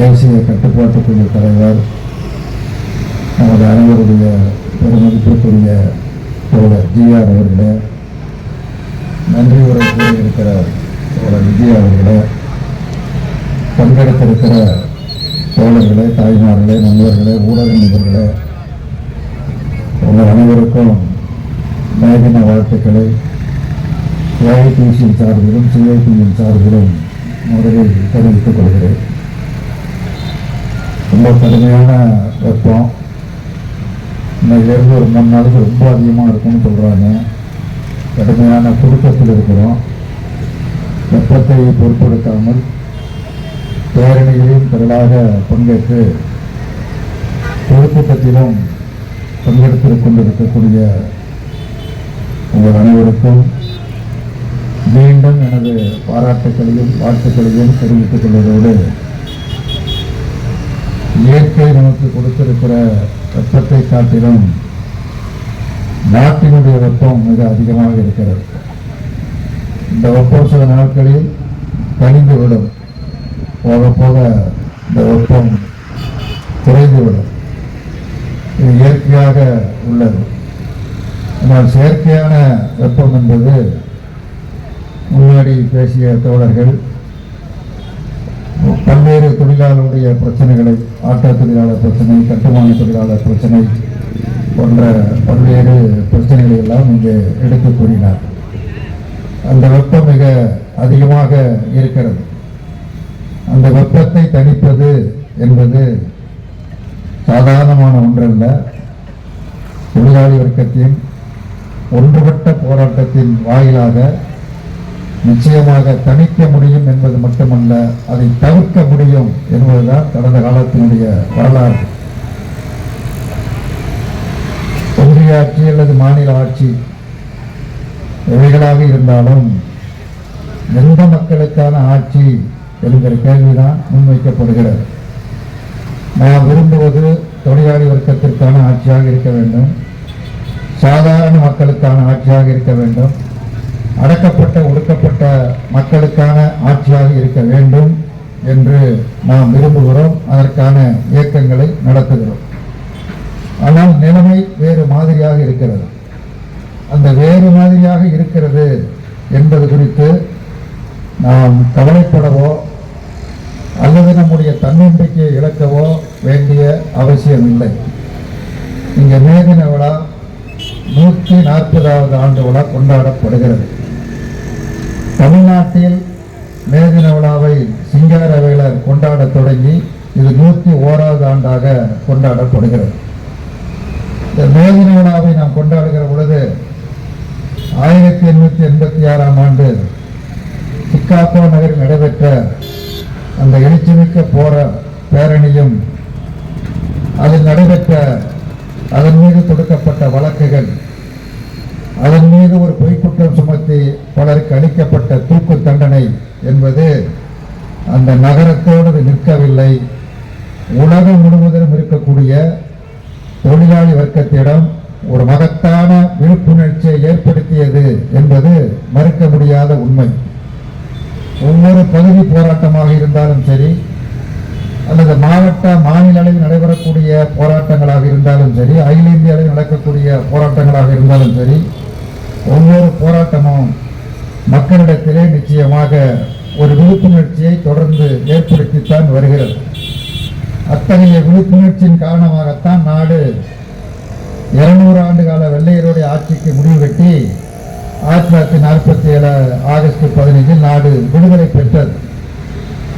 தேசிய கட்டுப்பாட்டு குழு தலைவர், நமது அனைவருடைய பெருமதிப்புக்குரிய தோழர் ஜிஆர் அவர்களே, நன்றி உரை கூறியிருக்கிற தோழர் விஜய் அவர்களே, பங்கெடுத்திருக்கிற தோழர்களே, தாய்மார்களே, நண்பர்களே, ஊடக நண்பர்களே, உங்கள் அனைவருக்கும் மேதின வாழ்த்துக்களை ஏஐடிசியின் சார்பிலும் சிஐடியின் சார்பிலும் முதலில் தெரிவித்துக் கொள்கிறேன். ரொம்ப கடுமையான வெப்பம், இன்னையிலிருந்து ஒரு 3 நாளைக்கு ரொம்ப அதிகமாக இருக்குன்னு சொல்கிறாங்க. கடுமையான சுருக்கத்தில் இருக்கிறோம். வெப்பத்தை பொருட்படுத்தாமல் பேரணியிலும் திரளாக பங்கேற்று பொதுக்கூட்டத்திலும் பங்கெடுத்துக் கொண்டிருக்கக்கூடிய உங்கள் அனைவருக்கும் மீண்டும் எனது பாராட்டுக்களையும் வாழ்த்துக்களையும் தெரிவித்துக் கொள்வதோடு, இயற்கை நமக்கு கொடுத்திருக்கிற வெப்பத்தை காட்டிலும் நாட்டினுடைய வெப்பம் மிக அதிகமாக இருக்கிறது. இந்த வெப்பம் சில நாட்களில் கனிந்துவிடும், போக போக இந்த வெப்பம் குறைந்துவிடும். இது இயற்கையாக உள்ளது. ஆனால் செயற்கையான வெப்பம் என்பது முன்னாடி பேசிய தோழர்கள் பல்வேறு தொழிலாளருடைய பிரச்சனைகளை, ஆட்டோ தொழிலாளர் பிரச்சனை, கட்டுமான தொழிலாளர் பிரச்சனை போன்ற பல்வேறு பிரச்சனைகளை எல்லாம் இங்கே எடுத்து கூறினார். அந்த வெப்பம் மிக அதிகமாக இருக்கிறது. அந்த வெப்பத்தை தணிப்பது என்பது சாதாரணமான ஒன்றல்ல. தொழிலாளி வர்க்கத்தின் ஒன்றுபட்ட போராட்டத்தின் வாயிலாக நிச்சயமாக தணிக்க முடியும் என்பது மட்டுமல்ல, அதை தவிர்க்க முடியும் என்பதுதான் கடந்த காலத்தினுடைய வரலாறு. ஒன்றிய ஆட்சி அல்லது மாநில ஆட்சி எவைகளாக இருந்தாலும் எந்த மக்களுக்கான ஆட்சி என்கிற கேள்விதான் முன்வைக்கப்படுகிறது. நாம் விரும்புவது தொழிலாளி வர்க்கத்திற்கான ஆட்சியாக இருக்க வேண்டும், சாதாரண மக்களுக்கான ஆட்சியாக இருக்க வேண்டும், அடக்கப்பட்ட ஒடுக்கப்பட்ட மக்களுக்கான ஆட்சியாக இருக்க வேண்டும் என்று நாம் விரும்புகிறோம். அதற்கான இயக்கங்களை நடத்துகிறோம். ஆனால் நிலைமை வேறு மாதிரியாக இருக்கிறது. அந்த வேறு மாதிரியாக இருக்கிறது என்பது குறித்து நாம் கவலைப்படவோ அல்லது நம்முடைய தன்னம்பிக்கையை இழக்கவோ வேண்டிய அவசியம் இல்லை. இங்கே மே தின விழா 140வது ஆண்டு விழா கொண்டாடப்படுகிறது. தமிழ்நாட்டில் மே தின விழாவை சிங்காரவேலர் கொண்டாட தொடங்கி இது 101வது ஆண்டாக கொண்டாடப்படுகிறது. இந்த மே தின விழாவை நாம் கொண்டாடுகிற பொழுது 1886ஆம் ஆண்டு சிக்காகோ நகரில் நடைபெற்ற அந்த எழுச்சிமிக்க பேரணியும் அதில் நடைபெற்ற அதன் மீது தொடுக்கப்பட்ட வழக்குகள், அதன் மீது ஒரு பொய்க்குற்றம் சுமத்தி பலருக்கு அளிக்கப்பட்ட தூக்கு தண்டனை என்பது அந்த நகரத்தோடு நிற்கவில்லை. உலகம் முழுவதிலும் இருக்கக்கூடிய தொழிலாளி வர்க்கத்திடம் ஒரு மகத்தான விழிப்புணர்ச்சியை ஏற்படுத்தியது என்பது மறுக்க முடியாத உண்மை. ஒவ்வொரு பகுதி போராட்டமாக இருந்தாலும் சரி, அல்லது மாவட்ட மாநில அளவில் நடைபெறக்கூடிய போராட்டங்களாக இருந்தாலும் சரி, அகில இந்திய அளவில் நடக்கக்கூடிய போராட்டங்களாக இருந்தாலும் சரி, ஒவ்வொரு போராட்டமும் மக்களிடத்திலே நிச்சயமாக ஒரு விழிப்புணர்ச்சியை தொடர்ந்து ஏற்படுத்தித்தான் வருகிறது. அத்தகைய விழிப்புணர்ச்சியின் காரணமாகத்தான் நாடு 200 ஆண்டு கால வெள்ளையருடைய ஆட்சிக்கு முடிவு கட்டி 1947 ஆகஸ்ட் 15 நாடு விடுதலை பெற்றது.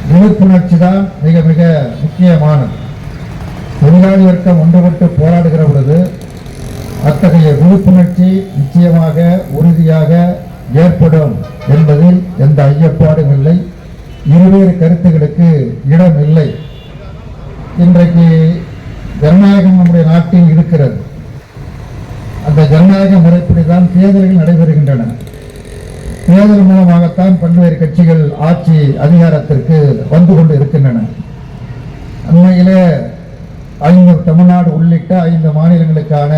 விழிப்புணர்ச்சி தான் மிக மிக முக்கியமானது. தொழிலாளி வர்க்கம் ஒன்றுபட்டு போராடுகிற பொழுது அத்தகைய விழிப்புணர்ச்சி நிச்சயமாக உறுதியாக ஏற்படும் என்பதில் எந்த ஐயப்பாடும் இல்லை. இருவேறு கருத்துகளுக்கு இடம் இல்லை. இன்றைக்கு ஜனநாயகம் நம்முடைய நாட்டில் இருக்கிறது. அந்த ஜனநாயக முறைப்படிதான் தேர்தல்கள் நடைபெறுகின்றன. தேர்தல் மூலமாகத்தான் பல்வேறு கட்சிகள் ஆட்சி அதிகாரத்திற்கு வந்து கொண்டு இருக்கின்றன. அண்மையிலே தமிழ்நாடு உள்ளிட்ட 5 மாநிலங்களுக்கான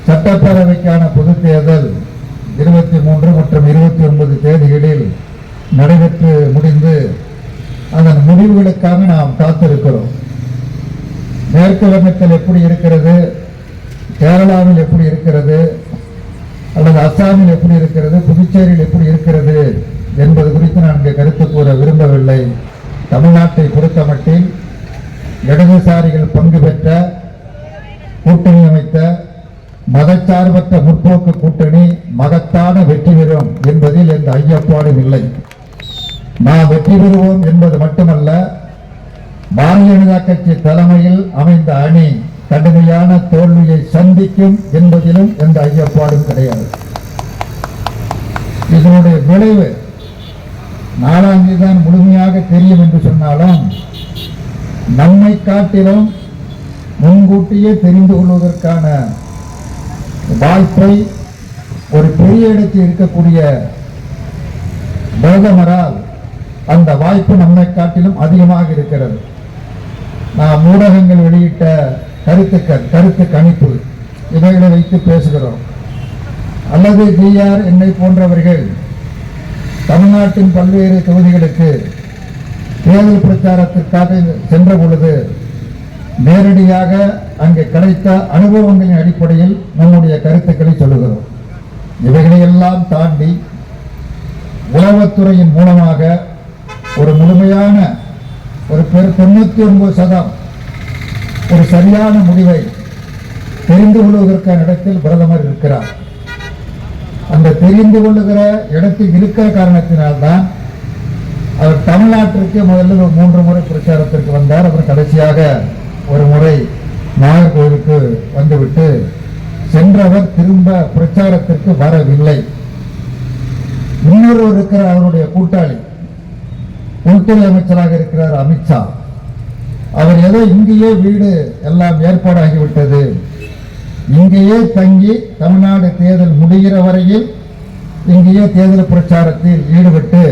சட்டப்பேரவைக்கான பொது தேர்தல் 23 மற்றும் 29 தேதிகளில் நடைபெற்று முடிந்து அதன் முடிவுகளுக்காக நாம் காத்திருக்கிறோம். மேற்கு வங்கத்தில் எப்படி இருக்கிறது, கேரளாவில் எப்படி இருக்கிறது, அல்லது அஸ்ஸாமில் எப்படி இருக்கிறது, புதுச்சேரியில் எப்படி இருக்கிறது என்பது குறித்து நான் இங்கே கருத்து கூற விரும்பவில்லை. தமிழ்நாட்டை பொறுத்தமட்டில் இடதுசாரிகள் பங்கு பெற்ற கூட்டணி அமைத்த மதச்சார்பற்ற முற்போக்கு கூட்டணி மகத்தான வெற்றி பெறும் என்பதில் எந்த ஐயப்பாடும் இல்லை. நாம் வெற்றி பெறுவோம் என்பது மட்டுமல்ல, பாரதிய ஜனதா கட்சி தலைமையில் அமைந்த அணி கடுமையான தோல்வியை சந்திக்கும் என்பதிலும் எந்த ஐயப்பாடும் கிடையாது. இதனுடைய விளைவு 4ஆம் தேதி தான் முழுமையாக தெரியும் என்று சொன்னாலும் நம்மை காட்டிலும் முன்கூட்டியே தெரிந்து கொள்வதற்கான வாய்ப்பை ஒரு பெரிய இடத்தில் இருக்கக்கூடிய பிரதமரால் அந்த வாய்ப்பு நம்மை காட்டிலும் அதிகமாக இருக்கிறது. நாம் ஊடகங்கள் வெளியிட்ட கருத்து கணிப்பு இவைகளை வைத்து பேசுகிறோம். அல்லது ஜிஆர் என்னை போன்றவர்கள் தமிழ்நாட்டின் பல்வேறு தொகுதிகளுக்கு தேர்தல் பிரச்சாரத்திற்காக சென்ற பொழுது நேரடியாக அங்கே கிடைத்த அனுபவங்களின் அடிப்படையில் நம்முடைய கருத்துக்களை சொல்லுகிறோம். இவைகளையெல்லாம் தாண்டி உளவுத்துறையின் மூலமாக ஒரு முழுமையான ஒரு 99% ஒரு சரியான முடிவை தெரிந்து கொள்வதற்கான இடத்தில் பிரதமர் இருக்கிறார். அந்த தெரிந்து கொள்ளுகிற இடத்தில் இருக்கிற காரணத்தினால்தான் அவர் தமிழ்நாட்டிற்கு முதல்ல 3 முறை பிரச்சாரத்திற்கு வந்தார். அப்புறம் கடைசியாக ஒரு முறை நாகர்கோவிலுக்கு வந்துவிட்டு சென்றவர் திரும்ப பிரச்சாரத்திற்கு வரவில்லை. இன்னொருவர் இருக்கிற அவருடைய கூட்டாளி உள்துறை அமைச்சராக இருக்கிறார் அமித்ஷா. அவர் ஏதோ இங்கேயே வீடு எல்லாம் ஏற்பாடாகிவிட்டது, இங்கேயே தங்கி தமிழ்நாடு தேர்தல் முடிகிற வரையில் இங்கேயே தேர்தல் பிரச்சாரத்தில் ஈடுபட்டு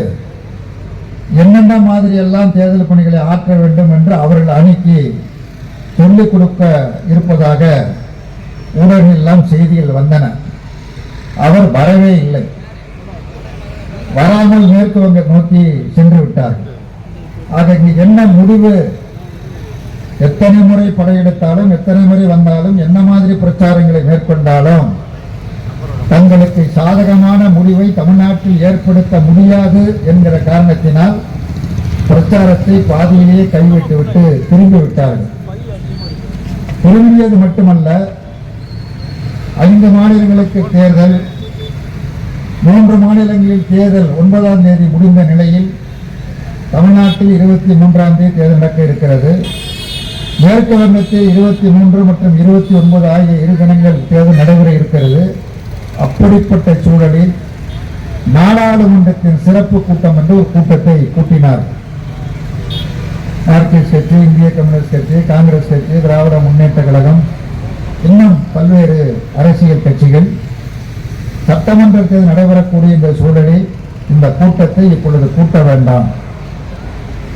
என்னென்ன மாதிரி எல்லாம் தேர்தல் பணிகளை ஆற்ற வேண்டும் என்று அவர்கள் அணிக்கு சொல்லிக் கொடுக்க இருப்பதாக ஊடகங்கள் எல்லாம் செய்திகள் வந்தன. அவர் வரவே இல்லை. வராமல் மேற்கு வங்க நோக்கி சென்று விட்டார்கள். ஆக இங்கு என்ன முடிவு, எத்தனை முறை படையெடுத்தாலும் எத்தனை முறை வந்தாலும் என்ன மாதிரி பிரச்சாரங்களை மேற்கொண்டாலும் தங்களுக்கு சாதகமான முடிவை தமிழ்நாட்டில் ஏற்படுத்த முடியாது என்கிற காரணத்தினால் பிரச்சாரத்தை பாதியிலேயே கைவிட்டுவிட்டு திரும்பிவிட்டார்கள். திரும்பியது மட்டுமல்ல, 5 மாநிலங்களுக்கு தேர்தல், 3 மாநிலங்களில் தேர்தல் 9ஆம் தேதி முடிந்த நிலையில் தமிழ்நாட்டில் 23ஆம் தேதி தேர்தல் நடக்க இருக்கிறது. மேற்கு வங்கத்தில் 23 மற்றும் 29 ஆகிய 2 தினங்கள் தேர்தல் நடைபெற இருக்கிறது. அப்படிப்பட்ட சூழலில் நாடாளுமன்றத்தின் சிறப்பு கூட்டம் என்று ஒரு கூட்டத்தை கூட்டினார். மார்க்சிஸ்ட் கட்சி, இந்திய கம்யூனிஸ்ட் கட்சி, காங்கிரஸ் கட்சி, திராவிட முன்னேற்ற கழகம், இன்னும் பல்வேறு அரசியல் கட்சிகள். சட்டமன்ற தேர்தல் நடைபெறக்கூடிய இந்த சூழலில் இந்த கூட்டத்தை இப்பொழுது கூட்ட வேண்டாம்,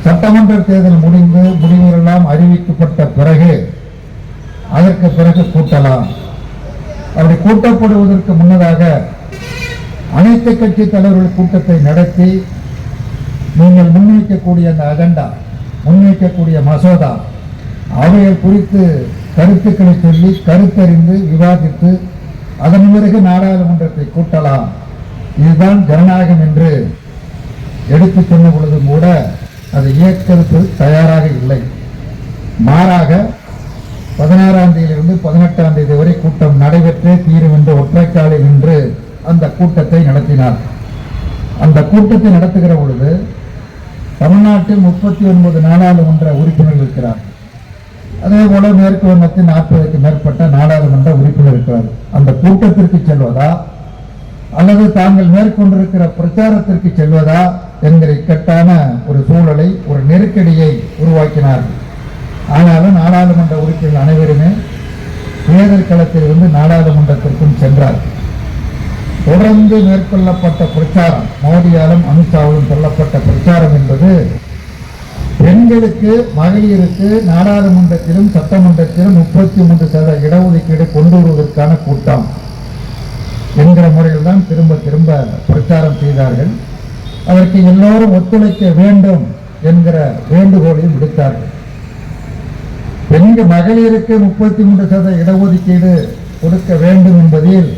சட்டமன்ற தேர்தல் முடிந்து முடிவுகளெல்லாம் அறிவிக்கப்பட்ட பிறகு அதற்கு பிறகு கூட்டலாம். அப்படி கூட்டப்படுவதற்கு முன்னதாக அனைத்து கட்சி தலைவர்கள் கூட்டத்தை நடத்தி நீங்கள் முன்வைக்கக்கூடிய அந்த அஜெண்டா, முன்வைக்கக்கூடிய மசோதா அவைகள் குறித்து கருத்துக்களை சொல்லி கருத்தறிந்து விவாதித்து அதன் பிறகு நாடாளுமன்றத்தை கூட்டலாம். இதுதான் ஜனநாயகம் என்று எடுத்து சொன்ன பொழுதும் கூட அதை இயக்கத்துக்கு தயாராக இல்லை. மாறாக 16ஆம் தேதியிலிருந்து 18ஆம் தேதி வரை கூட்டம் நடைபெற்றே தீரும் என்று ஒற்றைக்காலில் நின்று அந்த கூட்டத்தை நடத்தினார். அந்த கூட்டத்தை நடத்துகிற பொழுது தமிழ்நாட்டில் 39 நாடாளுமன்ற உறுப்பினர்கள் இருக்கிறார். அதே போல மேற்கு வங்கத்தில் 40க்கு மேற்பட்ட நாடாளுமன்ற உறுப்பினர் இருக்கிறார். அந்த கூட்டத்திற்கு செல்வதா அல்லது தாங்கள் மேற்கொண்டிருக்கிற பிரச்சாரத்திற்கு செல்வதா என்கிற இக்கட்டான ஒரு சூழலை, ஒரு நெருக்கடியை உருவாக்கினார்கள். ஆனாலும் நாடாளுமன்ற உறுப்பினர்கள் அனைவருமே தேர்தல் களத்தில் இருந்து நாடாளுமன்றத்திற்கும் சென்றார். தொடர்ந்து மேற்கொள்ளப்பட்ட பிரச்சாரம், மோடியாலும் அமித்ஷாவிலும் சொல்லப்பட்ட பிரச்சாரம் என்பது பெண்களுக்கு, மகளிருக்கு நாடாளுமன்றத்திலும் சட்டமன்றத்திலும் 33% இடஒதுக்கீடு கொண்டு வருவதற்கான கூட்டம் என்கிற முறையில் தான் திரும்ப திரும்ப பிரச்சாரம் செய்தார்கள். அதற்கு எல்லோரும் ஒத்துழைக்க வேண்டும் என்கிற வேண்டுகோளையும் விடுத்தார்கள். பெண்கள் மகளிருக்கு 33% இடஒதுக்கீடு கொடுக்க வேண்டும் என்பதில்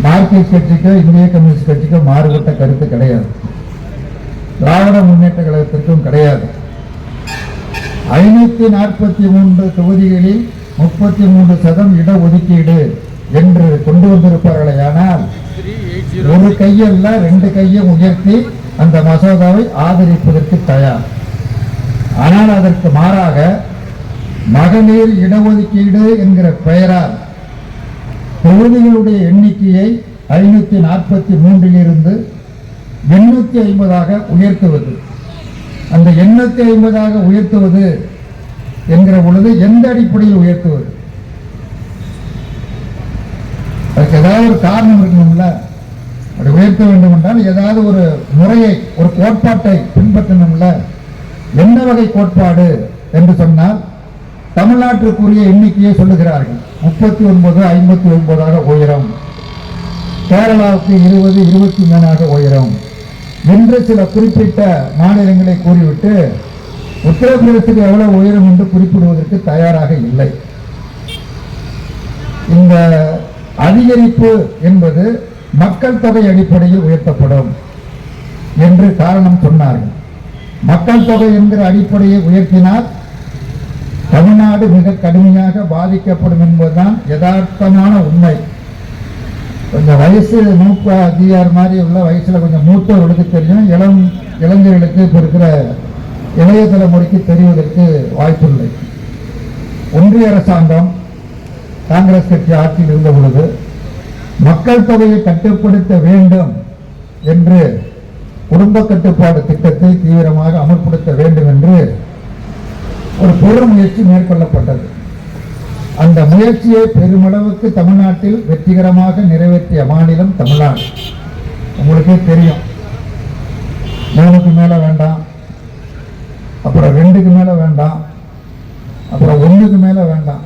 மார்க்சிஸ்ட் கட்சிக்கோ இந்திய கம்யூனிஸ்ட் கட்சிக்கோ மாறுபட்ட கருத்து கிடையாது, திராவிட முன்னேற்ற கழகத்திற்கும் கிடையாது. 543 தொகுதிகளில் 33% இடஒதுக்கீடு என்று கொண்டு வந்திருப்பார்களேயானால் ஒரு கையல்ல 2 கையும் உயர்த்தி அந்த மசோதாவை ஆதரிப்பதற்கு தயார். ஆனால் அதற்கு மாறாக மகளிர் இடஒதுக்கீடு என்கிற பெயரால் தொகுதிகளுடைய எண்ணிக்கையை 543 இருந்து 850 உயர்த்துவது. அந்த 850 உயர்த்துவது என்கிற பொழுது எந்த அடிப்படையில் உயர்த்துவது? அதுக்கு ஏதாவது ஒரு காரணம் இருக்கணும்ல. அப்படி உயர்த்த வேண்டும் என்றால் ஏதாவது ஒரு முறையை, ஒரு கோட்பாட்டை பின்பற்றணும்ல. என்ன வகை கோட்பாடு என்று சொன்னால் தமிழ்நாட்டிற்குரிய எண்ணிக்கையை சொல்லுகிறார்கள். 39, 59 உயரம், கேரளாவுக்கு 20, 23 உயரம் என்று சில குறிப்பிட்ட மாநிலங்களை கூறிவிட்டு உத்தரப்பிரதேசத்துக்கு எவ்வளவு உயரம் என்று குறிப்பிடுவதற்கு தயாராக இல்லை. இந்த அதிகரிப்பு என்பது மக்கள் தொகை அடிப்படையில் உயர்த்தப்படும் என்று காரணம் சொன்னார்கள். மக்கள் தொகை என்கிற அடிப்படையை உயர்த்தினால் தமிழ்நாடு மிக கடுமையாக பாதிக்கப்படும் என்பதுதான் யதார்த்தமான உண்மை. கொஞ்சம் வயசு அதிகார் மாதிரி உள்ள வயசுல கொஞ்சம் மூத்தவர்களுக்கு தெரியும், இளைஞர்களுக்கு இப்போ இருக்கிற இளைய தலைமுறைக்கு தெரிவதற்கு வாய்ப்பில்லை. ஒன்றிய அரசாங்கம் காங்கிரஸ் கட்சி ஆட்சியில் இருந்த பொழுது மக்கள் தொகையை கட்டுப்படுத்த வேண்டும் என்று குடும்ப கட்டுப்பாடு திட்டத்தை தீவிரமாக அமல்படுத்த வேண்டும் என்று ஒரு பெரும் முயற்சி மேற்கொள்ளப்பட்டது. அந்த முயற்சியை பெருமளவுக்கு தமிழ்நாட்டில் வெற்றிகரமாக நிறைவேற்றிய மாநிலம் தமிழ்நாடு. உங்களுக்கே தெரியும், 3க்கு மேல வேண்டாம், அப்புறம் 2க்கு மேல வேண்டாம், அப்புறம் 1க்கு மேல வேண்டாம்.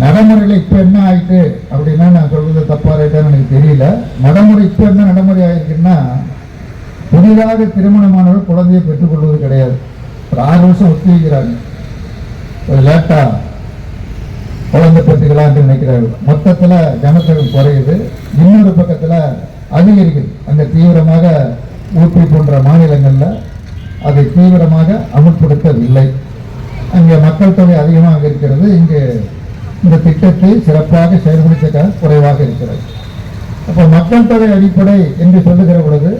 நடைமுறையில் இப்ப என்ன ஆயிட்டு அப்படின்னா, நான் சொல்றது தப்பா ரைட்டான்னு எனக்கு தெரியல. நடைமுறை இப்ப என்ன நடைமுறை ஆயிருக்குன்னா, புதிதாக திருமணமானவர் குழந்தையை பெற்றுக்கொள்வது கிடையாது. ஒரு 6 வருஷம் ஒத்தி வைக்கிறாங்க, ஒரு லேட்டா குழந்தை பெற்றுக்கலாம் என்று நினைக்கிறார்கள். மொத்தத்துல ஜனத்தொகை குறையுது, இன்னொரு பக்கத்துல அதிகரிக்குது. அங்க தீவிரமாக ஊட்டி போன்ற மாநிலங்கள்ல அதை தீவிரமாக அமுல்படுத்தவில்லை. அங்கே மக்கள் தொகை அதிகமாக இருக்கிறது, இங்கு இந்த திட்டத்தை சிறப்பாக செயல்படுத்த குறைவாக இருக்கிறது. அப்போ மக்கள் தொகை அடிப்படை என்று சொல்லுகிற பொழுது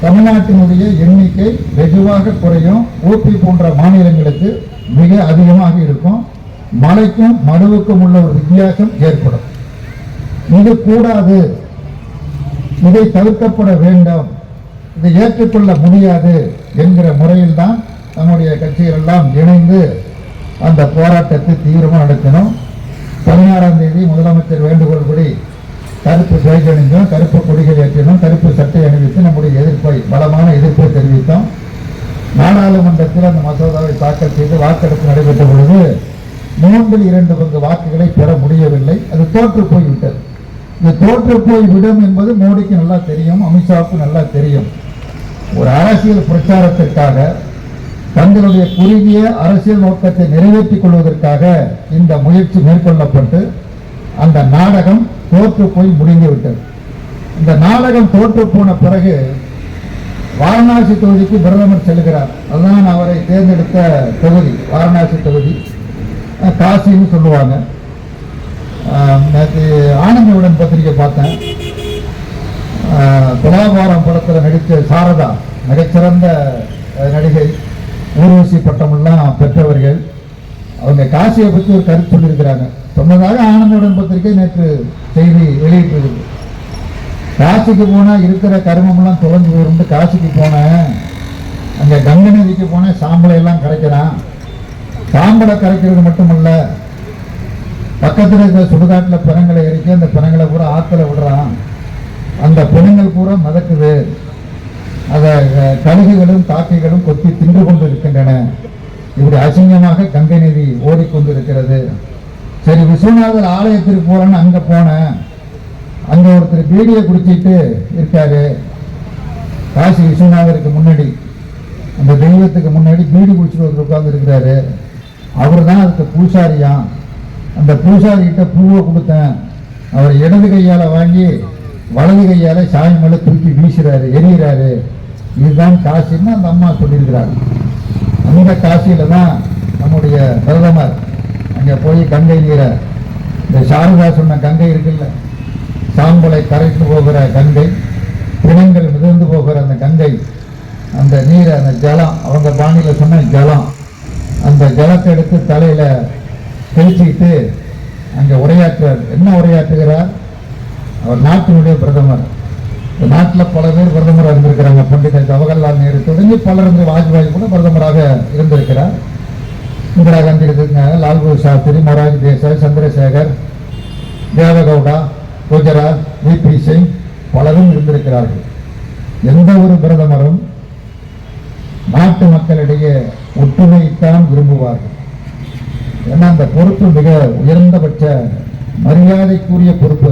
தமிழ்நாட்டினுடைய எண்ணிக்கை வெகுவாக குறையும். ஊட்டி போன்ற மாநிலங்களுக்கு மிக அதிகமாக இருக்கும். மலைக்கும் மடுவுக்கும் உள்ள ஒரு வித்தியாசம் ஏற்படும். இது கூடாது, இதை தவிர்க்கப்பட வேண்டும், இதை ஏற்றுக்கொள்ள முடியாது என்கிற முறையில் தான் நம்முடைய கட்சிகள் எல்லாம் இணைந்து அந்த போராட்டத்தை தீவிரமாக நடத்தணும். 16ஆம் தேதி முதலமைச்சர் வேண்டுகோள்படி கருப்பு பேஜ் அணிந்தோம், கருப்பு கொடிகள் ஏற்றினோம், கருப்பு சட்டை அணிவித்து நம்முடைய எதிர்ப்பை, பலமான எதிர்ப்பை தெரிவித்தோம். நாடாளுமன்றத்தில் அந்த மசோதாவை தாக்கல் செய்து வாக்கெடுப்பு நடைபெற்ற பொழுது 3/2 பங்கு வாக்குகளை பெற முடியவில்லை. அது தோற்று போய்விட்டது. இது தோற்று போய் விடும் என்பது மோடிக்கு நல்லா தெரியும், அமித்ஷாவுக்கு நல்லா தெரியும். ஒரு அரசியல் பிரச்சாரத்திற்காக, தங்களுடைய குறுகிய அரசியல் நோக்கத்தை நிறைவேற்றிக் கொள்வதற்காக இந்த முயற்சி மேற்கொள்ளப்பட்டு அந்த நாடகம் தோற்று போய் முடிந்துவிட்டது. இந்த நாடகம் தோற்று போன பிறகு வாரணாசி தொகுதிக்கு பிரதமர் செல்கிறார். அதுதான் அவரை தேர்ந்தெடுத்த தொகுதி, வாரணாசி தொகுதி. காசின்னு சொல்லுவாங்க. நேற்று ஆனந்தவுடன் பத்திரிகை பார்த்தேன். துலாபாரம் படத்தில் நடித்த சாரதா மிகச்சிறந்த நடிகை, ஊர்வசி பட்டமெல்லாம் பெற்றவர்கள். அவங்க காசியை பற்றி ஒரு கருத்து சொல்லியிருக்கிறாங்க. சொன்னதாக ஆனந்தவுடன் பத்திரிகை நேற்று செய்தி வெளியிட்டிருக்கு. காசிக்கு போனால் இருக்கிற கருமமெல்லாம் தொலைஞ்சு போயிருந்து காசிக்கு போனேன், அங்கே கங்கை நதிக்கு போனேன், சாம்பலை எல்லாம் கரைக்கிறான். சாம்பலை கரைக்கிறது மட்டுமல்ல, பக்கத்தில் இருக்கிற சுடுகாட்டில் பிணங்களை எரிக்க அந்த பிணங்களை பூரா ஆற்றுல விடுறான். அந்த பிணங்கள் பூரா மிதக்குது. அதை கழுகுகளும் காக்கைகளும் கொத்தி தின்று கொண்டு இருக்கின்றன. இப்படி அசிங்கமாக கங்கை நதி ஓடிக்கொண்டிருக்கிறது. சரி, விஸ்வநாதர் ஆலயத்திற்கு போறேன்னு அங்கே போனேன். அங்கே ஒருத்தர் பீடியை குடிச்சிட்டு இருக்காரு. காசி விஸ்வநாதருக்கு முன்னாடி அந்த தெய்வத்துக்கு முன்னாடி பீடி குடிச்சிட்டு வந்து உட்கார்ந்து இருக்கிறாரு. அவர் தான் அதுக்கு பூசாரியாம். அந்த பூசாரிகிட்ட பூவை கொடுத்தேன், அவர் இடது கையால வாங்கி வலது கையால சாமி மேல தூக்கி வீசுறாரு, எரிகிறாரு. இதுதான் காசின்னு அந்த அம்மா சொல்லியிருக்கிறார். அந்த காசியில தான் நம்முடைய பிரதமர் அங்கே போய் கங்கை நீரை, இந்த சாரதா சொன்ன கங்கை இருக்குல்ல, சாம்பலை கரைத்து போகிற கங்கை, பிணங்கள் மிதந்து போகிற அந்த கங்கை, அந்த நீரை, அந்த ஜலம், அவங்க பாணியில் சொன்ன ஜலம், அந்த ஜலத்தை எடுத்து தலையில தெளிச்சுக்கிட்டு அங்கே உரையாற்றுறார். என்ன உரையாற்றுகிறார்? அவர் நாட்டினுடைய பிரதமர். இந்த நாட்டில் பல பேர் பிரதமராக இருந்திருக்கிறாங்க. பண்டித ஜவஹர்லால் நேரு தொடங்கி பலர் இருந்து, வாஜ்பாய் கூட பிரதமராக இருந்திருக்கிறார். இந்திரா காந்தி இருந்திருக்காங்க, லால் பகதூர் சாஸ்திரி, மொரார்ஜி தேசாய், சந்திரசேகர், தேவகவுடா, குஜராத், விபி சிங், பலரும் இருந்திருக்கிறார்கள். எந்த ஒரு பிரதமரும் நாட்டு மக்களிடையே ஒற்றுமையைத்தான் விரும்புவார்கள். ஏன்னா அந்த பொறுப்பு மிக உயர்ந்தபட்ச மரியாதைக்குரிய பொறுப்பு.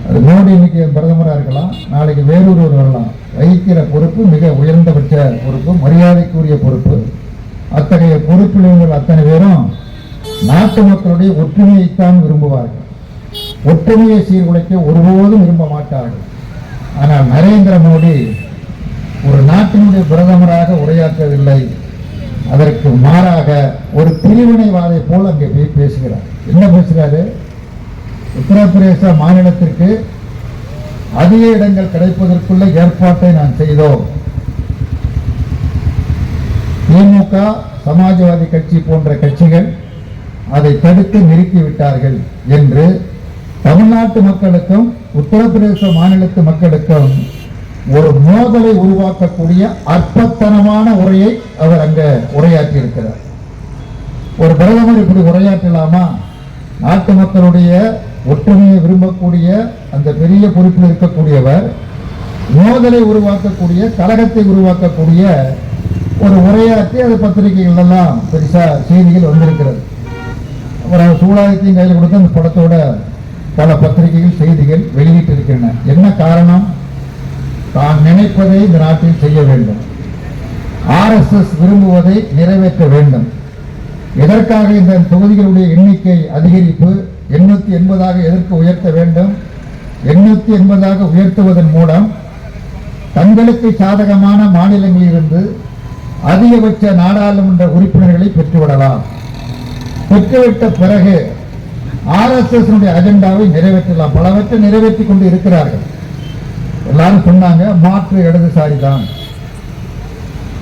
அது மோடி இன்னைக்கு பிரதமராக இருக்கலாம், நாளைக்கு வேறொருவர் வரலாம். வகிக்கிற பொறுப்பு மிக உயர்ந்தபட்ச பொறுப்பு, மரியாதைக்குரிய பொறுப்பு. அத்தகைய பொறுப்பில் உள்ள அத்தனை பேரும் நாட்டு மக்களுடைய ஒற்றுமையைத்தான் விரும்புவார்கள். ஒற்றுமையை சீர்குலைக்க ஒருபோதும் விரும்ப மாட்டார்கள். ஆனால் நரேந்திர மோடி ஒரு நாட்டினுடைய பிரதமராக உரையாற்றவில்லை. அதற்கு மாறாக ஒரு பிரிவினைவாதை போல் அங்கே போய் பேசுகிறார். என்ன பேசுகிறாரு? உத்தரப்பிரதேச மாநிலத்திற்கு அதிக இடங்கள் கிடைப்பதற்குள்ள ஏற்பாட்டை நான் செய்தோம். திமுக, சமாஜ்வாதி கட்சி போன்ற கட்சிகள் அதை தடுத்து நிறுத்திவிட்டார்கள் என்று தமிழ்நாட்டு மக்களுக்கும் உத்தரப்பிரதேச மாநிலத்து மக்களுக்கும் ஒரு மோதலை உருவாக்கக்கூடிய அற்பத்தனமான உரையை அவர் அங்க உரையாற்றி இருக்கிறார். ஒரு பிரதமர் இப்படி உரையாற்றலாமா? நாட்டு மக்களுடைய ஒற்றுமையை விரும்பக்கூடிய அந்த பெரிய பொறுப்பில் இருக்கக்கூடியவர் மோதலை உருவாக்கக்கூடிய, கலகத்தை உருவாக்கக்கூடிய ஒரு உரையாற்றி அது பத்திரிகைகள் எல்லாம் பெருசா செய்திகள் வந்திருக்கிறது. அப்புறம் சூழாயத்தையும் கையில் கொடுத்து அந்த படத்தோட பல பத்திரிகைகள் செய்திகள் வெளியிட்டிருக்கின்றன. என்ன காரணம்? தான் நினைப்பதை இந்த நாட்டில் செய்ய வேண்டும், RSS விரும்புவதை நிறைவேற்ற வேண்டும். எதற்காக இந்த தொகுதிகளுடைய எண்ணிக்கை அதிகரிப்பு 880 எதற்கு உயர்த்த வேண்டும்? 880 உயர்த்துவதன் மூலம் தங்களுக்கு சாதகமான மாநிலங்களில் இருந்து அதிகபட்ச நாடாளுமன்ற உறுப்பினர்களை பெற்றுவிடலாம். பெற்றுவிட்ட பிறகு RSS அஜெண்டாவை நிறைவேற்றலாம். பலவற்றை நிறைவேற்றி கொண்டு இருக்கிறார்கள். எல்லாரும் சொன்னாங்க மாற்று இடதுசாரி தான்,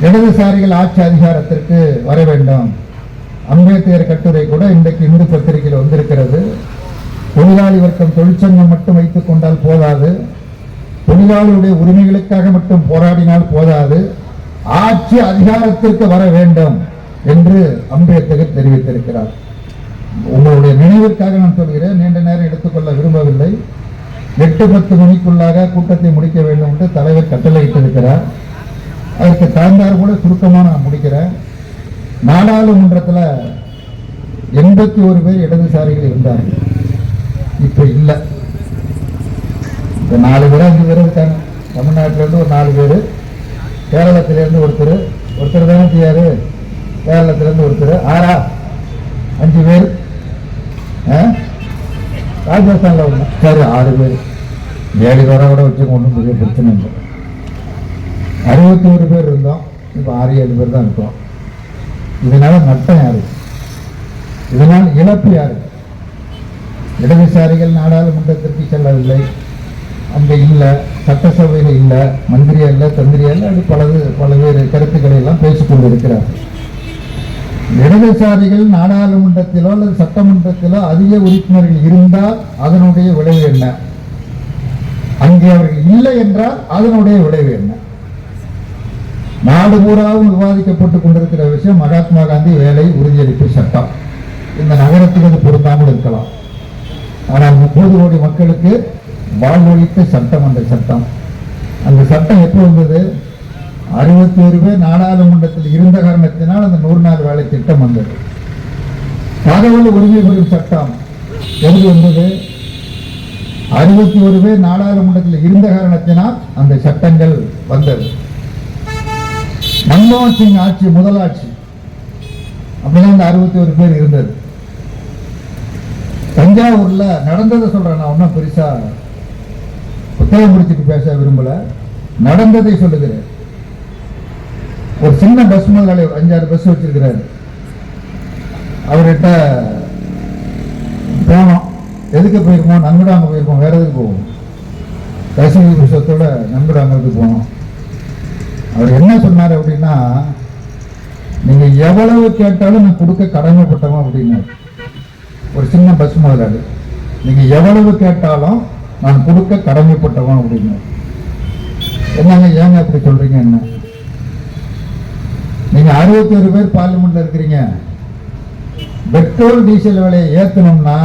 இடதுசாரிகள் ஆட்சி அதிகாரத்திற்கு வர வேண்டும். அம்பேத்கர் கட்டுரை கூட இன்றைக்கு இந்து பத்திரிகையில் வந்திருக்கிறது. தொழிலாளி வர்க்கம் தொழிற்சங்கம் மட்டும் வைத்துக் கொண்டால் போதாது, தொழிலாளியுடைய உரிமைகளுக்காக மட்டும் போராடினால் போதாது, ஆட்சி அதிகாரத்திற்கு வர வேண்டும் என்று அம்பேத்கர் தெரிவித்திருக்கிறார். உங்களுடைய நினைவிற்காக நான் சொல்கிறேன், நீண்ட நேரம் எடுத்துக்கொள்ள விரும்பவில்லை. 8-10 மணிக்குள்ளாக கூட்டத்தை முடிக்க வேண்டும் என்று தலைவர் கட்டளையிட்டிருக்கிறார். அதற்கு தகுந்தார் கூட சுருக்கமாக நான் முடிக்கிறேன். நாடாளுமன்றத்தில் 81 பேர் இடதுசாரிகள் இருந்தார்கள். இப்ப இல்லை. இப்போ 4 பேர் 5 பேர் இருக்காங்க. தமிழ்நாட்டிலிருந்து ஒரு 4 பேர், கேரளத்திலிருந்து ஒருத்தர் தானே செய்யாரு, கேரளத்திலிருந்து ஒருத்தர், 5 பேர், ராஜஸ்தான்ல ஒண்ணு, சரி 6 பேர், 7 பேரை கூட வச்சு ஒன்றும் பெரிய பிரச்சனை இல்லை. 61 பேர் இருந்தோம், இப்போ 6-7 பேர் தான் இருக்கோம். இதனால நட்டம் யாரு? இதனால் இழப்பு யாரு? இடதுசாரிகள் நாடாளுமன்றத்திற்கு செல்லவில்லை, அங்க இல்லை, சட்டசபையில் இல்லை, மந்திரியா இல்லை, தந்திரியா இல்லை, அப்படி பல்வேறு கருத்துக்களை எல்லாம் பேசிக்கொண்டு இருக்கிறார். இடதுசாரிகள் நாடாளுமன்றத்திலோ அல்லது சட்டமன்றத்திலோ அதிக உறுப்பினர்கள் இருந்தால் அதனுடைய விளைவு என்ன? அங்கே அவர்கள் இல்லை என்றால் அதனுடைய விளைவு என்ன? நாடு பூராவும் விவாதிக்கப்பட்டுக் கொண்டிருக்கிற விஷயம் மகாத்மா காந்தி வேலை உறுதியளிப்பு சட்டம். இந்த நகரத்துக்கு அது பொருந்தாமல் இருக்கலாம், ஆனால் 30 கோடி மக்களுக்கு வாழ்வொழித்த சட்டம் அந்த சட்டம். அந்த சட்டம் எப்போ வந்தது? 61 பேர் நாடாளுமன்றத்தில் இருந்த காரணத்தினால் அந்த 100 நாள் வேலை திட்டம் வந்தது. தகவல் உரிமை பெறும் சட்டம் எது வந்தது? 61 பேர் நாடாளுமன்றத்தில் இருந்த காரணத்தினால் அந்த சட்டங்கள் வந்தது. மன்மோகன் சிங் ஆட்சி முதலாட்சி அப்படிதான் அந்த 61 பேர் இருந்தது. தஞ்சாவூர்ல நடந்ததை சொல்றேன், நான் ஒன்றும் பெருசா புத்தகம் முடிச்சுட்டு பேச விரும்பல, நடந்ததை சொல்லுகிறேன். ஒரு சின்ன பஸ் முதலாளி 5-6 பஸ் வச்சிருக்கிறாரு. அவர்கிட்ட போனோம். எதுக்கு போயிருக்கோம்? நன்கொடாங்க போயிருக்கோம். வேற எதுக்கு போவோம்? ரசிக புத்தகத்தோட நன்கொடாங்களுக்கு போனோம். அவர் என்ன சொன்னார் அப்படின்னா, நீங்க எவ்வளவு கேட்டாலும் நான் கொடுக்க கடமைப்பட்டவன் அப்படின்னாரு. ஒரு சின்ன பஸ் முதலாளி, நீங்க எவ்வளவு கேட்டாலும் நான் கொடுக்க கடமைப்பட்டவன் அப்படின்னாரு. என்னங்க ஏங்க அப்படி சொல்றீங்க? என்ன நீங்க 61 பேர் பார்லிமெண்ட்ல இருக்கிறீங்க, பெட்ரோல் டீசல் விலையை ஏத்தணும்னா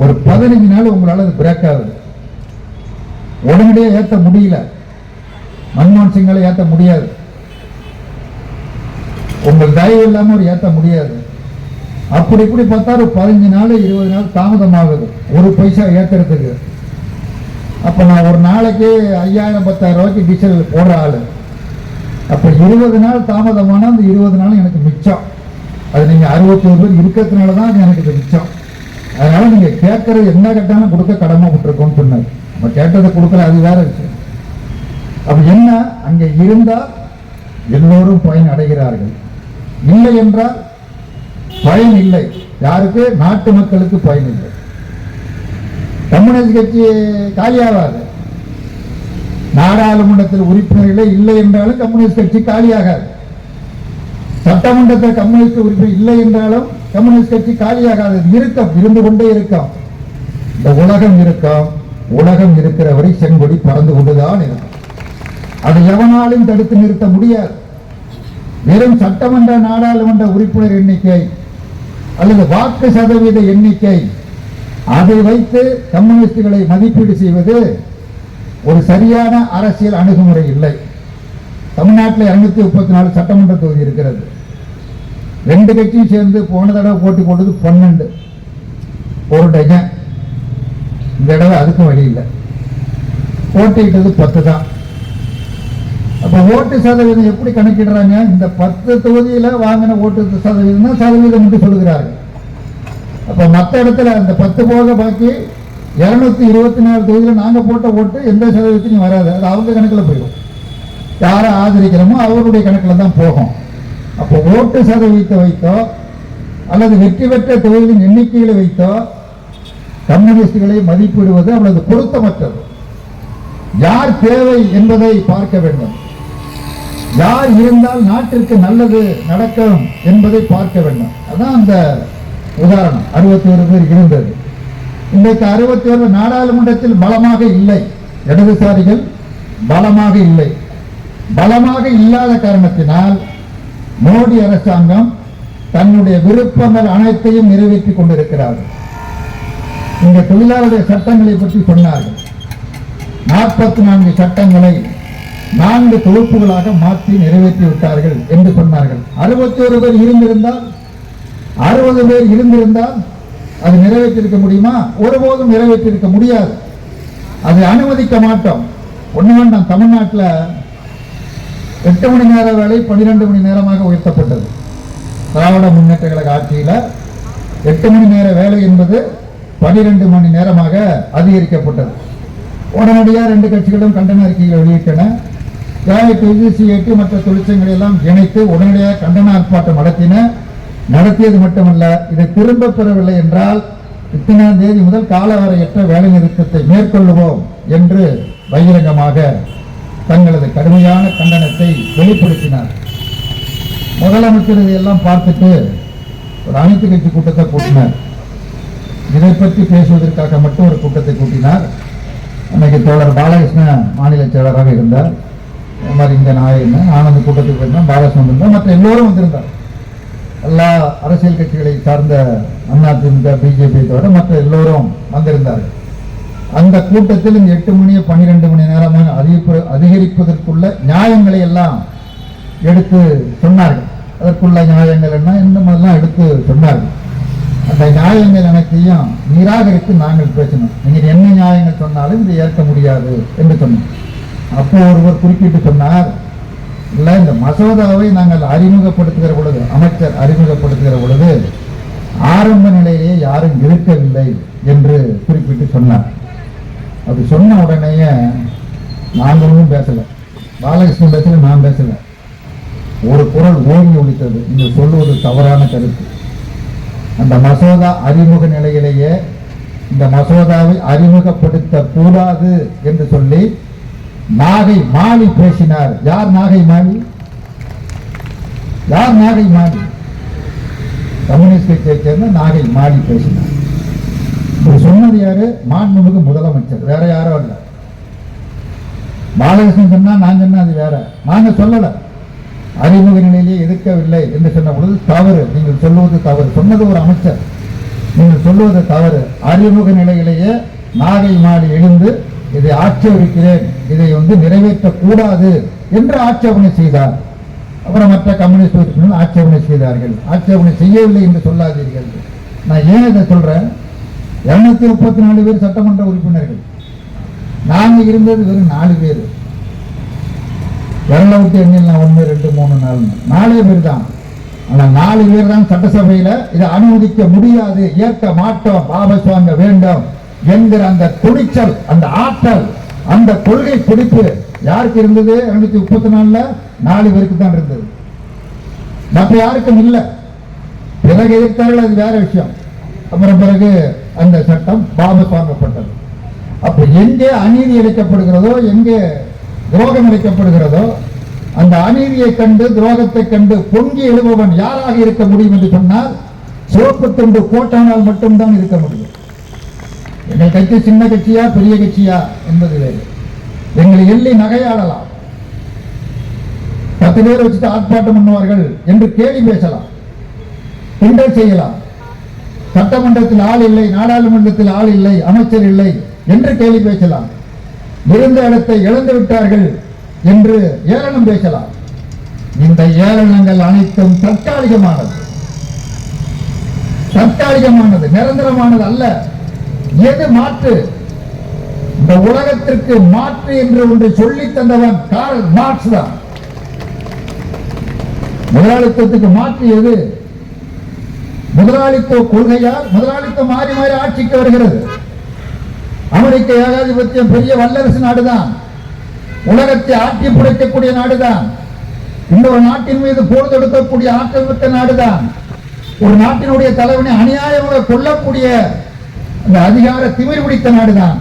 ஒரு 15 நாள் உங்களால அது பிரேக் ஆகுது. உடனடியே ஏத்த முடியல. மன்மோகன் சிங்கால ஏத்த முடியாது. உங்கள் தயவு இல்லாம ஒரு ஏத்த முடியாது. அப்படி இப்படி பார்த்தா ஒரு 15 நாள் 20 நாள் தாமதமாகுது ஒரு பைசா ஏத்துறதுக்கு. அப்ப நான் ஒரு நாளைக்கு 5000-10,000 ரூபாய்க்கு டீசல் போடுற ஆளு. அப்ப 20 நாள் தாமதமான அந்த 20 நாள் எனக்கு மிச்சம். அது நீங்க 61 பேர் இருக்கிறதுனால தான் எனக்கு இது மிச்சம். அதனால நீங்க கேட்கறது என்ன கேட்டாலும் கொடுக்க கடமைப்பட்டிருக்கோம்னு சொன்னார். நம்ம கேட்டதை கொடுக்கல, அது வேற விஷயம். அப்ப என்ன, அங்க இருந்தால் எல்லோரும் பயன் அடைகிறார்கள், இல்லை என்றால் பயன் இல்லை. யாருக்கு? நாட்டு மக்களுக்கு பயன் இல்லை. கம்யூனிஸ்ட் கட்சி காலியாகாது. நாடாளுமன்றத்தில் உறுப்பினர்களே இல்லை என்றாலும் கம்யூனிஸ்ட் கட்சி காலியாகாது. சட்டமன்றத்தில் கம்யூனிஸ்ட் உறுப்பினர் இல்லை என்றாலும் கம்யூனிஸ்ட் கட்சி காலியாகாது. இருக்கும், இருந்து கொண்டே இருக்கும். இந்த உலகம் இருக்கும். உலகம் இருக்கிற வரை செங்கொடி பறந்து கொண்டுதான் இருக்கும். அதை எவனாலும் தடுத்து நிறுத்த முடியாது. வெறும் சட்டமன்ற நாடாளுமன்ற உறுப்பினர் எண்ணிக்கை அல்லது வாக்கு சதவீத எண்ணிக்கை, அதை வைத்து கம்யூனிஸ்டுகளை மதிப்பீடு செய்வது ஒரு சரியான அரசியல் அணுகுமுறை இல்லை. தமிழ்நாட்டில் 234 சட்டமன்ற தொகுதி இருக்கிறது. 2 கட்சியும் சேர்ந்து போன தடவை போட்டி போட்டது 12, ஒரு டஜன். இந்த தடவை அதுக்கும் வழி இல்லை. போட்டியிட்டது 10 தான். அப்ப ஓட்டு சதவீதம் எப்படி கணக்கிடுறாங்க? இந்த 10 தொகுதியில வாங்கின ஓட்டு சதவீதம் சதவீதம் என்று சொல்லுகிறார்கள். அப்ப மற்ற இடத்துல அந்த 10 போக பாக்கி 224 தொகுதியில நாங்க போட்ட ஓட்டு எந்த சதவீதத்தையும் வராது. அது அவங்க கணக்கில் போயிடும். யாரை ஆதரிக்கிறோமோ அவருடைய கணக்கில் தான் போகும். அப்போ ஓட்டு சதவீதத்தை வைத்தோ அல்லது வெற்றி பெற்ற தொகுதிகளின் எண்ணிக்கைகளை வைத்தோ கம்யூனிஸ்டுகளை மதிப்பிடுவது அவ்வளவு பொருத்தமற்றது. யார் தேவை என்பதை பார்க்க வேண்டும். யார் இருந்தால் நாட்டிற்கு நல்லது நடக்கும் என்பதை பார்க்க வேண்டும். அதான் அந்த உதாரணம். 61 பேர் இருந்தது. இன்றைக்கு 61 நாடாளுமன்றத்தில் பலமாக இல்லை. இடதுசாரிகள் பலமாக இல்லை. பலமாக இல்லாத காரணத்தினால் மோடி அரசாங்கம் தன்னுடைய விருப்பங்கள் அனைத்தையும் நிறைவேற்றிக் கொண்டிருக்கிறார்கள். இந்த தொழிலாளருடைய சட்டங்களை பற்றி சொன்னார்கள். 44 சட்டங்களை 4 தொகுப்புகளாக மாற்றி நிறைவேற்றி விட்டார்கள் என்று சொன்னார்கள். 61 பேர் இருந்திருந்தால் 60 பேர் இருந்திருந்தால் அது நிறைவேற்றிருக்க முடியுமா? ஒருபோதும் நிறைவேற்றிருக்க முடியாது. அதை அனுமதிக்க மாட்டோம். ஒண்ணு வேண்டாம், தமிழ்நாட்டில் 8 மணி நேர வேலை 12 மணி நேரமாக உயர்த்தப்பட்டது. திராவிட முன்னேற்ற கழக ஆட்சியில் 8 மணி நேர வேலை என்பது 12 மணி நேரமாக அதிகரிக்கப்பட்டது. உடனடியாக 2 கட்சிகளும் கண்டன அறிக்கைகளை வெளியிட்டன. CIT மற்ற தொழிற்சங்கங்களை எல்லாம் இணைத்து உடனடியாக கண்டன ஆர்ப்பாட்டம் நடத்தியது மட்டுமல்ல, இதை திரும்ப பெறவில்லை என்றால் இத்தனாம் தேதி முதல் காலவரையற்ற வேலை நிறுத்தத்தை மேற்கொள்ளுவோம் என்று பகிரங்கமாக தங்களது கடுமையான கண்டனத்தை வெளிப்படுத்தினார். முதலமைச்சர் இதையெல்லாம் பார்த்துட்டு ஒரு அனைத்து கட்சி கூட்டத்தை கூட்டினார். இதை பற்றி பேசுவதற்காக மட்டும் ஒரு கூட்டத்தை கூட்டினார். அன்னைக்கு தோழர் பாலகிருஷ்ணன் மாநில செயலராக இருந்தார். அது மாதிரி இந்த நாயகன் ஆனந்த கூட்டத்துக்கு போயிருந்தோம். பாலகிருஷ்ணன் இருந்தார். மற்ற எல்லோரும் வந்திருந்தார். எல்லா அரசியல் கட்சிகளை சார்ந்த அதிமுக, பிஜேபி தவிர மற்ற எல்லோரும் வந்திருந்தார்கள். அந்த கூட்டத்தில் இந்த 8 மணியை 12 மணி நேரமாக அதிகரிப்பதற்குள்ள நியாயங்களை எல்லாம் எடுத்து சொன்னார்கள். அதற்குள்ள நியாயங்கள் என்ன இந்த மாதிரிலாம் எடுத்து சொன்னார்கள். அந்த நியாயங்கள் அனைத்தையும் நிராகரித்து நாங்கள் பேசணும். நீங்கள் என்ன நியாயங்கள் சொன்னாலும் இதை ஏற்க முடியாது என்று சொன்னோம். அப்போ ஒருவர் குறிப்பிட்டு சொன்னார், இல்லை இந்த மசோதாவை நாங்கள் அறிமுகப்படுத்துகிற பொழுது, அமைச்சர் அறிமுகப்படுத்துகிற பொழுது ஆரம்ப நிலையிலே யாரும் இருக்கவில்லை என்று குறிப்பிட்டு சொன்னார். அது சொன்ன உடனேயே நாங்களும் பேசல, பாலகிருஷ்ணன் பேசல, நான் பேசல. ஒரு குரல் ஓங்கி ஒலித்தது, நீங்கள் சொல்லுவது தவறான கருத்து. அந்த மசோதா அறிமுக நிலையிலேயே இந்த மசோதாவை அறிமுகப்படுத்த கூடாது என்று சொல்லி நாகை மாலி பேசினார். யார் நாகை மாலி? யார் நாகை மாலி? கம்யூனிஸ்ட் கட்சியை சேர்ந்த நாகை மாலி பேசினார். சொன்னது யாரு? மாண்புமிகு முதலமைச்சர், வேற யாரும் இல்ல. பாலகிருஷ்ணன் சொன்னா, நான் சொன்னா அது வேற. நாங்க சொல்லல, அறிமுக நிலையிலேயே எதிர்க்கவில்லை என்று சொன்ன பொழுது தவறு, நீங்கள் சொல்லுவது தவறு. சொன்னது ஒரு அமைச்சர், நீங்கள் சொல்லுவது தவறு. அறிமுக நிலையிலேயே நாகை மாலி எழுந்து இதை ஆட்சேபிக்கிறேன், இதை நிறைவேற்றக்கூடாது என்று ஆட்சேபனை செய்தார். அப்புறம் மற்ற கம்யூனிஸ்ட் உறுப்பினர்கள் ஆட்சேபனை செய்தார்கள். ஆட்சேபனை செய்யவில்லை என்று சொல்லாதீர்கள். நான் ஏன் இதை சொல்றேன்? 234 பேர் சட்டமன்ற உறுப்பினர்கள், நாங்க இருந்தது வெறும் 4 பேர். விரல விட்டு எண்ணில் 1 2 3 4 பேர் தான். ஆனா 4 பேர் தான் சட்டசபையில இதை அனுமதிக்க முடியாது, ஏற்க மாட்டோம், வாபஸ் வாங்க வேண்டும் என்கிற அந்த துணிச்சல், அந்த ஆற்றல், அந்த கொள்கை பிடிப்பு யாருக்கு இருந்தது? 234 4 பேருக்கு தான் இருந்தது, மற்ற யாருக்கும் இல்லை. பிறகு எதிர்த்தார்கள், அது வேற விஷயம். அப்புறம் பிறகு அந்த சட்டம் வாபஸ் வாங்கப்பட்டது. அப்ப எங்கே அநீதி இழைக்கப்படுகிறதோ, எங்கே துரோகம் இழைக்கப்படுகிறதோ, அந்த அநீதியை கண்டு, துரோகத்தை கண்டு பொங்கி எழுபவன் யாராக இருக்க முடியும் என்று சொன்னால் சிவப்பு துண்டு போட்டானால் மட்டும்தான் இருக்க முடியும். எங்கள் கட்சி சின்ன கட்சியா பெரிய கட்சியா என்பது வேறு. எங்களை எள்ளி நகையாடலாம், 10 பேர் வச்சுட்டு ஆர்ப்பாட்டம் பண்ணுவார்கள் என்று கேலி பேசலாம், கிண்டல் செய்யலாம். சட்டமன்றத்தில் ஆள் இல்லை, நாடாளுமன்றத்தில் ஆள் இல்லை, அமைச்சர் இல்லை என்று கேலி பேசலாம். இருந்த இடத்தை இழந்து விட்டார்கள் என்று ஏளனம் பேசலாம். இந்த ஏளனங்கள் அனைத்தும் தற்காலிகமானது, தற்காலிகமானது, நிரந்தரமானது அல்ல. எது மாற்று? இந்த உலகத்திற்கு மாற்று என்று ஒன்று சொல்லி தந்தவன் கார்ல் மார்க்ஸ் தான். முதலாளித்துவத்துக்கு மாற்று எது? முதலாளித்துவ கொள்கையால் முதலாளித்துவம் மாறி மாறி ஆட்சிக்கு வருகிறது. அமெரிக்க ஏகாதிபத்தியம் பெரிய வல்லரசு நாடுதான், உலகத்தை ஆட்சி புடைக்கக்கூடிய நாடுதான், இன்னொரு நாட்டின் மீது போர் தொடுக்கக்கூடிய ஆற்றல் மிக்க நாடுதான், ஒரு நாட்டினுடைய தலைவனை அநியாயமாக கொல்லக்கூடிய அந்த அதிகார திமிர் பிடித்த நாடுதான்.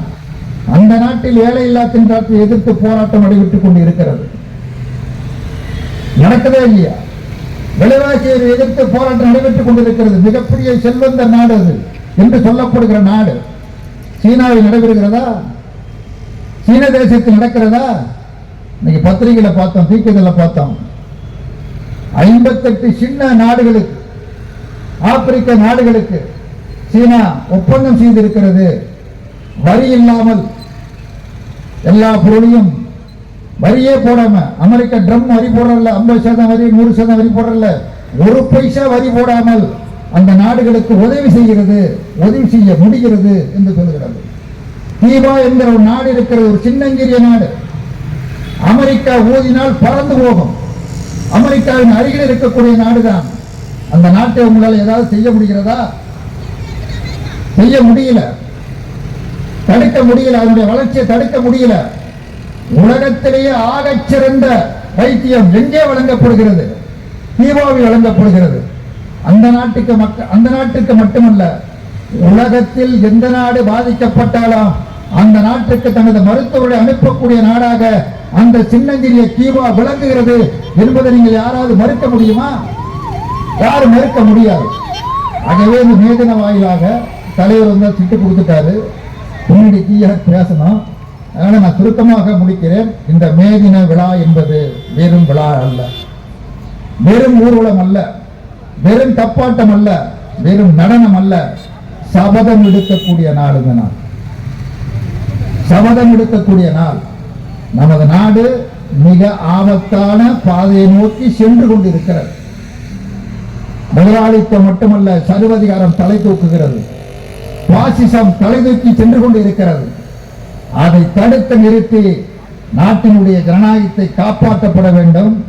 அந்த நாட்டில் வேலையில்லா திண்டாட்டத்தை எதிர்த்து போராட்டம் நடைபெற்றுக் கொண்டு இருக்கிறது. நடக்கவே இல்லையா? விலைவாசியை எதிர்த்து போராட்டம் நடைபெற்றுக் கொண்டிருக்கிறது. மிகப்பெரிய செல்வந்த நாடு அது என்று சொல்லப்படுகிற நாடு. சீனாவில் நடைபெறுகிறதா? சீன தேசத்தில் நடக்கிறதா? இன்னைக்கு பத்திரிகையில பார்த்தோம், தீக்குதல பார்த்தோம். 58 சின்ன நாடுகளுக்கு, ஆப்பிரிக்க நாடுகளுக்கு சீனா ஒப்பந்தம் செய்திருக்கிறது. வரி இல்லாமல் எல்லா பொருளையும் வரியே போடாம, அமெரிக்க ட்ரம் வரி போடல, 50% வரி, 100% வரி போடல, 1 பைசா வரி போடாமல் அந்த நாடுகளுக்கு உதவி செய்கிறது, உதவி செய்ய முடிகிறது என்று சொல்லுகிறது. கீபா என்கிற ஒரு நாடு இருக்கிறது, ஒரு சின்னஞ்சிறிய நாடு. அமெரிக்கா ஊதினால் பறந்து போகும். அமெரிக்காவின் அருகில் இருக்கக்கூடிய நாடுதான். அந்த நாட்டை உங்களால் ஏதாவது செய்ய முடிகிறதா? செய்ய முடியல, தடுக்க முடியல, அதனுடைய வளர்ச்சியை தடுக்க முடியல. உலகத்திலேயே ஆகச் சிறந்த வைத்தியம் எங்கே வழங்கப்படுகிறது? கீபாவில் வழங்கப்படுகிறது. அந்த நாட்டுக்கு மட்டுமல்ல, உலகத்தில் எந்த நாடு பாதிக்கப்பட்டாலும் அந்த நாட்டுக்கு தனது மருத்துவர்களை அனுப்பக்கூடிய நாடாக அந்த சின்னஞ்சிறிய கீபா விளங்குகிறது என்பதை நீங்கள் யாராவது மறுக்க முடியுமா? யாரும் மறுக்க முடியாது. ஆகவே இந்த மேதின வாயிலாக தலைவர் திட்டு கொடுத்துட்டாரு, முன்னாடி தீயாக பேசணும். அதனால நான் சுருக்கமாக முடிக்கிறேன். இந்த மேதின விழா என்பது வெறும் விழா அல்ல, வெறும் ஊர்வலம் அல்ல, வெறும் தப்பாட்டம் அல்ல, வெறும் நடனம் அல்ல. சபதம் எடுக்கக்கூடிய நாள் இந்த நாள், சபதம் எடுக்கக்கூடிய நாள். நமது நாடு மிக ஆபத்தான பாதையை நோக்கி சென்று கொண்டிருக்கிறது. முதலாளித்துவம் மட்டுமல்ல, சர்வதிகாரம் தலை தூக்குகிறது. பாசிசம் தலை தூக்கி சென்று கொண்டு இருக்கிறது. அதை தடுத்து நிறுத்தி நாட்டினுடைய ஜனநாயகத்தை காப்பாற்றப்பட வேண்டும்.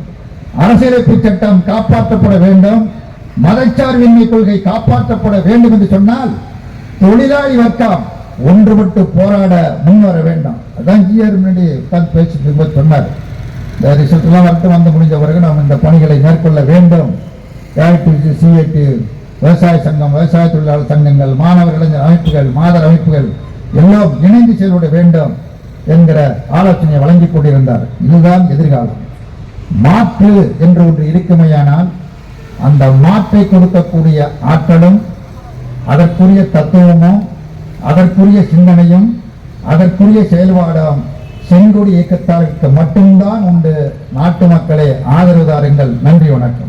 அரசியலமைப்பு சட்டம் காப்பாற்றப்பட வேண்டும். மதச்சார்பின்மை கொள்கை காப்பாற்றப்பட வேண்டும் என்று சொன்னால் தொழிலாளி வர்க்கம் ஒன்றுபட்டு போராட முன்வர வேண்டும். அதான் முன்னாடி உட்கார்ந்து பேசிட்டு சொன்னார். இந்த ரிசல்ட் எல்லாம் வந்து முடிஞ்ச பிறகு நாம் இந்த பணிகளை மேற்கொள்ள வேண்டும். சிஐடி, விவசாய சங்கம், விவசாய தொழிலாளர் சங்கங்கள், மாணவர் இளைஞர் அமைப்புகள், மாதர் அமைப்புகள் எல்லாம் இணைந்து செயல்பட வேண்டும் என்கிற ஆலோசனையை வழங்கிக் கொண்டிருந்தார். இதுதான் எதிர்காலம். மாற்று என்று ஒன்று இருக்குமையானால் அந்த மாற்றை கொடுக்கக்கூடிய ஆற்றலும், அதற்குரிய தத்துவமும், அதற்குரிய சிந்தனையும், அதற்குரிய செயல்பாடும் செங்கொடி இயக்கத்தாருக்கு மட்டும்தான் உண்டு. நாட்டு மக்களே, ஆதரவு தாருங்கள். நன்றி, வணக்கம்.